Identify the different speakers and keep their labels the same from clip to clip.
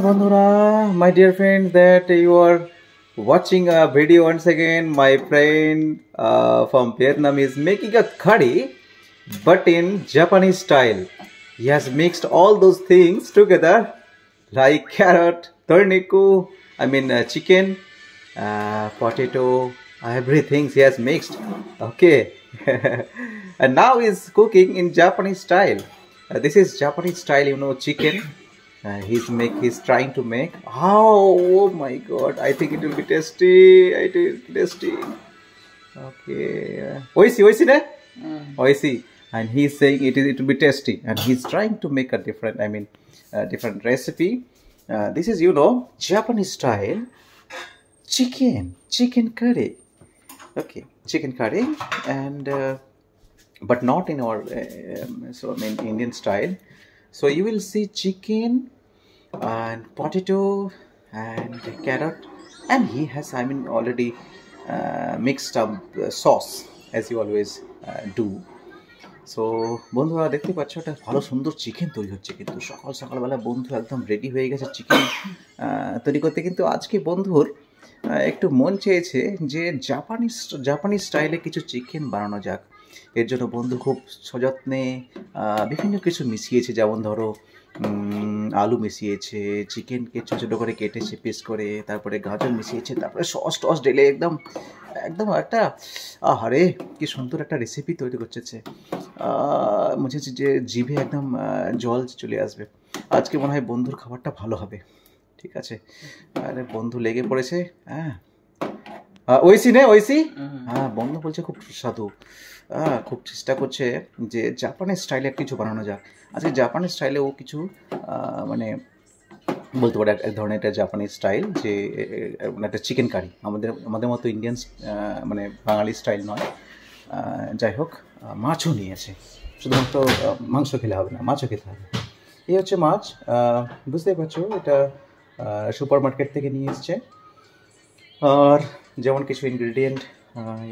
Speaker 1: Bandhura, my dear friend, that you are watching a video once again. My friend from Vietnam is making a curry, but in Japanese style. He has mixed all those things together, like carrot, turnip, chicken, potato, everything he has mixed. Okay, and now he's cooking in Japanese style. This is Japanese style, chicken. He's trying to make. Oh my God! I think it will be tasty. It will be tasty. Okay. Oishi, ne? Oishi. And he's saying it will be tasty. And he's trying to make a different recipe. This is Japanese style chicken curry. Okay, chicken curry, and but not in our Indian style. So you will see chicken and potato and carrot, and he has already mixed up sauce as you always do. So বন্ধুরা দেখতে পাচ্ছ একটা ভালো সুন্দর chicken তৈরি হচ্ছে, কিন্তু সকালবেলা বন্ধু একদম রেডি হয়ে গেছে চিকেন তৈরি করতে। কিন্তু আজকে বন্ধুর একটু মন চেয়েছে যে জাপানিজ স্টাইলে কিছু চিকেন বানানো যাক। এর জন্য বন্ধু খুব সযত্নে বিভিন্ন কিছু মিশিয়েছে, যেমন ধরো আলু মিশিয়েছে, চিকেনকে ছোটো ছোটো করে কেটেছে পিস করে, তারপরে গাজর মিশিয়েছে, তারপরে সস ঢেলে একদম একটা আরে কি সুন্দর একটা রেসিপি তৈরি করছে। মনে হচ্ছে যে জিভে একদম জল চলে আসবে। আজকে মনে হয় বন্ধুর খাবারটা ভালো হবে। ঠিক আছে, আরে বন্ধু লেগে পড়েছে। হ্যাঁ, ওইসি হ্যাঁ, বন্ধু বলছে খুব সুস্বাদু। খুব চেষ্টা করছে যে জাপানের স্টাইলে কিছু বানানো যাক। আজকে জাপানের স্টাইলে ও কিছু বলতে পারে এক ধরনের একটা জাপানিজ স্টাইল, যে একটা চিকেন কারি, আমাদের মতো ইন্ডিয়ান বাঙালি স্টাইল নয়। যাই হোক, মাছও নিয়েছে, শুধুমাত্র মাংস খেলে হবে না, মাছও খেতে হবে। এই হচ্ছে মাছ, বুঝতেই পারছো, এটা সুপার মার্কেট থেকে নিয়ে এসছে। আর যেমন কিছু ইনগ্রিডিয়েন্ট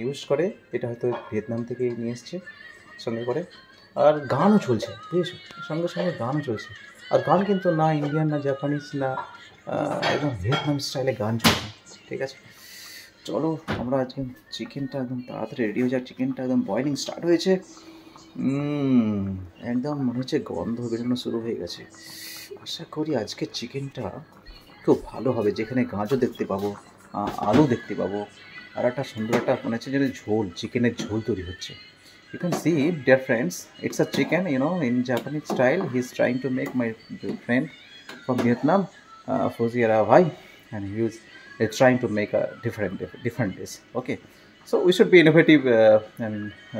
Speaker 1: ইউজ করে, এটা হয়তো ভিয়েতনাম থেকে নিয়ে এসছে সঙ্গে করে। আর গানও চলছে, বুঝেছো, সঙ্গে গানও চলছে। আর গান কিন্তু না ইন্ডিয়ান না জাপানিজ না, একদম ভিয়েতনাম স্টাইলে গান চলছে। ঠিক আছে, চলো আমরা আজকে চিকেনটা একদম তাড়াতাড়ি রেডি হয়ে যাক। চিকেনটা একদম বয়লিং স্টার্ট হয়েছে, একদম মনে হচ্ছে গন্ধ বেরোনো শুরু হয়ে গেছে। আশা করি আজকে চিকেনটা খুব ভালো হবে, যেখানে গাজর দেখতে পাবো, আলু দেখতে পাবো, আর একটা সুন্দর একটা মনে হচ্ছে যেন ঝোল, চিকেনের ঝোল তৈরি হচ্ছে। You can see, dear friends, it's a chicken, in Japanese style. He's trying to make, my friend from Vietnam, Fauzi Bhai, and he's trying to make a different dish. Okay, so we should be innovative,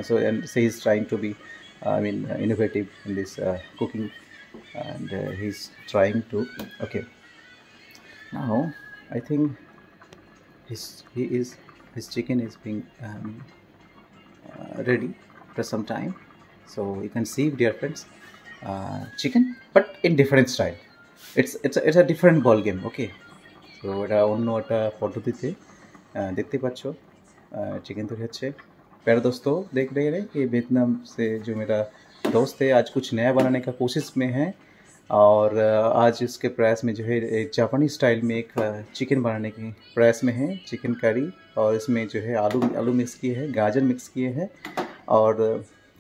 Speaker 1: so he's trying to be, innovative in this cooking, and he's trying to. Okay, now I think his chicken is being ready for some time. So you can see, dear friends, chicken but in different style. It's a different ball game. Okay, so এটা অন্য একটা পদ্ধতিতে দেখতে পাচ্ছ chicken তৈরি হচ্ছে। प्यारे दोस्तों, देख रहे हैं कि वियतनाम से जो मेरा दोस्त है आज कुछ नया बनाने का कोशिश में है, और आज इसके प्रयास में जो है जापानी स्टाइल में एक चिकन बनाने के प्रयास में है, चिकन करी। और इसमें जो है आलू मिक्स किए हैं, गाजर मिक्स किए हैं, और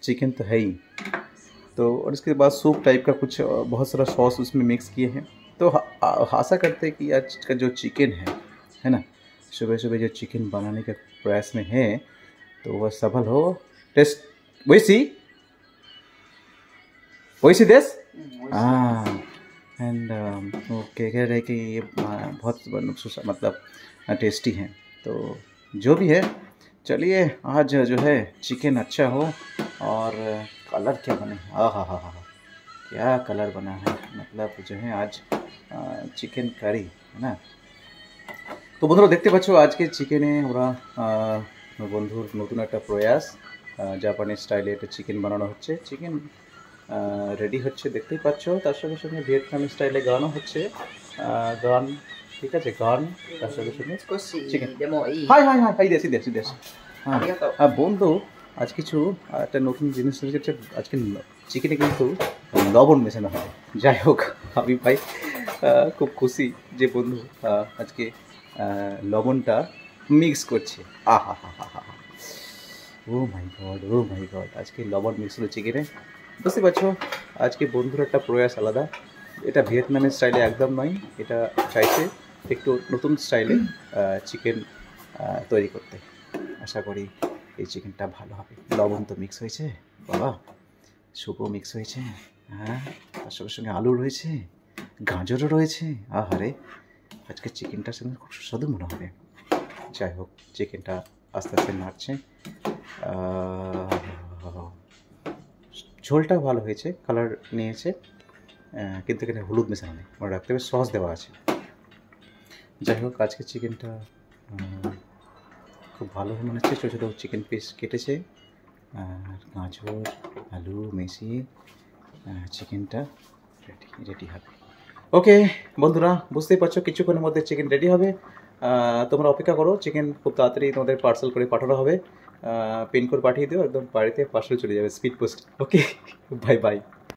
Speaker 1: चिकन तो है ही, तो और इसके बाद सूप टाइप का कुछ बहुत सारा सॉस उसमें मिक्स किए हैं। तो आशा करते हैं कि आज का जो चिकन है ना, सुबह जो चिकन बनाने के प्रयास में है, तो वह सफल हो। टेस्ट वैसी देश एंड वो कह रहे कि ये बहुत टेस्टी हैं। तो जो भी है, चलिए आज जो है चिकन अच्छा हो, और कलर क्या बने, हा क्या कलर बना है, मतलब जो है आज चिकन কারি, है ना। তো বন্ধুরা দেখতে পাচ্ছ আজকে চিকেনে ওরা বন্ধুর নতুন একটা প্রয়াস, জাপানি স্টাইলে একটা চিকেন বানানো হচ্ছে। চিকেন রেডি হচ্ছে দেখতেই পাচ্ছ, তার সঙ্গে ভিয়েতনাম স্টাইলে গানও হচ্ছে। গান ঠিক আছে, গান তার সঙ্গে চিকেন। হাই দেশি হ্যাঁ বন্ধু, আজ কিছু একটা নতুন জিনিস হচ্ছে, আজকে চিকেনে কিন্তু লবণ মেশানো হয়। যাই হোক, আমি ভাই খুব খুশি যে বন্ধু আজকে লবণটা মিক্স করছে। আহা হা হা হা, ও মাই গড, ও মাই গড, আজকে লবণ মিক্স হলো চিকেনে। বুঝতে পারছো আজকে বন্ধুর একটা প্রয়াস আলাদা। এটা ভিয়েতনামের স্টাইলে একদম নয়, এটা চাইছে একটু নতুন স্টাইলে চিকেন তৈরি করতে। আশা করি এই চিকেনটা ভালো হবে। লবণ তো মিক্স হয়েছে, বাবা সুপও মিক্স হয়েছে, হ্যাঁ, তার সঙ্গে সঙ্গে আলু রয়েছে, গাজরও রয়েছে। আহারে, আজকে চিকেনটার সঙ্গে খুব সুস্বাদু মনে হবে। যাই হোক, চিকেনটা আস্তে আস্তে নাড়ছে। ঝোলটা ভালো হয়েছে, কালার নিয়েছে, কিন্তু এখানে হলুদ মেশানো নেই, মনে রাখতে হবে সস দেওয়া আছে। যাই হোক, আজকে চিকেনটা খুব ভালো মনে হচ্ছে। ছোটো ছোটো চিকেন পিস কেটেছে, আর গাজর আলু মিশিয়ে চিকেনটা রেডি হবে। ওকে বন্ধুরা, বুঝতেই পারছো কিছুক্ষণের মধ্যে চিকেন রেডি হবে। তোমরা অপেক্ষা করো, চিকেন খুব তাড়াতাড়ি তোমাদের পার্সেল করে পাঠানো হবে। পিনকোড পাঠিয়ে দিও, একদম বাড়িতে পার্সেল চলে যাবে স্পিড পোস্ট। ওকে, বাই বাই।